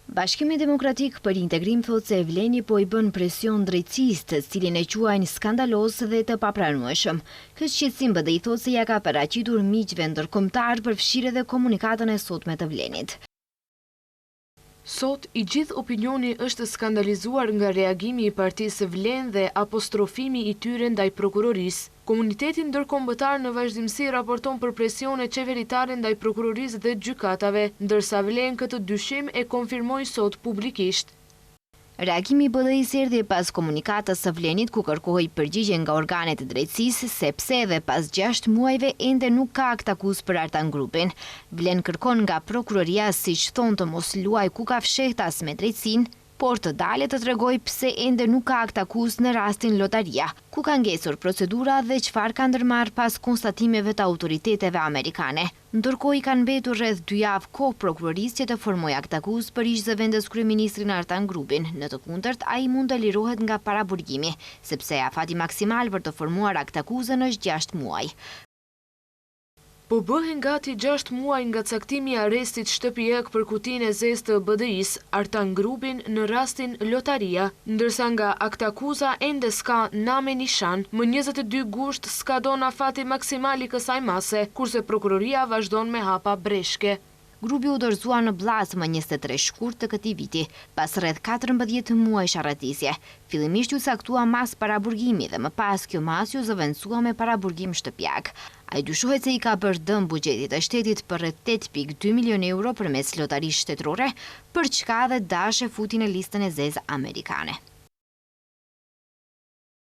Bashkimi Demokratik për Integrim thotë se Vleni po i bën presion drejtësisë, të cilin e quajnë skandaloz dhe të papranueshëm. Ky shqetësim BDI thotë se ja ka paraqitur miqve ndërkombëtar për fshirje dhe komunikatën e sotme të Vlenit. Sot, i gjithë opinioni është skandalizuar nga reagimi i partisë Vlen dhe apostrofimi i tyre ndaj prokurorisë. Komuniteti ndërkombëtar në vazhdimsi raporton për presione qeveritare ndaj prokurorisë dhe gjykatave, ndërsa Vlen këtë dyshim e konfirmoi sot publikisht. Reagimi i BDI-s erdhi pas komunikatës së Vlenit ku kërkohej përgjigje nga organet e drejtësisë sepse edhe pas 6 muajve ende nuk ka akt akuzë për Artan Grupin. Vlen kërkon nga prokuroria, siç thonë, të mos luaj ku ka fshehtas me drejtësinë, por të dalet të tregoj pse ende nuk ka akt akuzë në rastin Lotaria, ku ka ngesur procedura dhe çfarë ka ndërmarrë pas konstatimeve të autoriteteve amerikane. Ndërkohë i kanë mbetur rreth 2 javë kohë prokurorisë që të formojë akt akuzë për ish-zëvendës kryeministrin Artan Grupin. Në të kundërt, ai mund të lirohet nga paraburgimi, sepse afati maksimal për të formuar akt akuzën është 6 muaj. Po bëhen gati 6 muaj nga caktimi i arrestit shtëpiak për kutinë e zezë të BDI-s, Artan Grupin në rastin Lotaria, ndërsa nga aktakuza ende s'ka name nishan, më 22 gusht s'ka don afati maksimal i kësaj mase, kurse prokuroria vazhdon me hapa breshke. Grupi u dorëzua në Bllaz më 23 shkurt të këtij viti, pas rreth 14 muajsh arratisje. Fillimisht u caktua mas paraburgimi dhe më pas kjo mas u zëvendësua me paraburgim shtëpiak. Ai dyshohet se i ka bërë dëm buxhetit të shtetit për rreth 8.2 milion euro përmes lotarisë shtetërore, për çka dhe dashe futi në listën e zezë amerikane.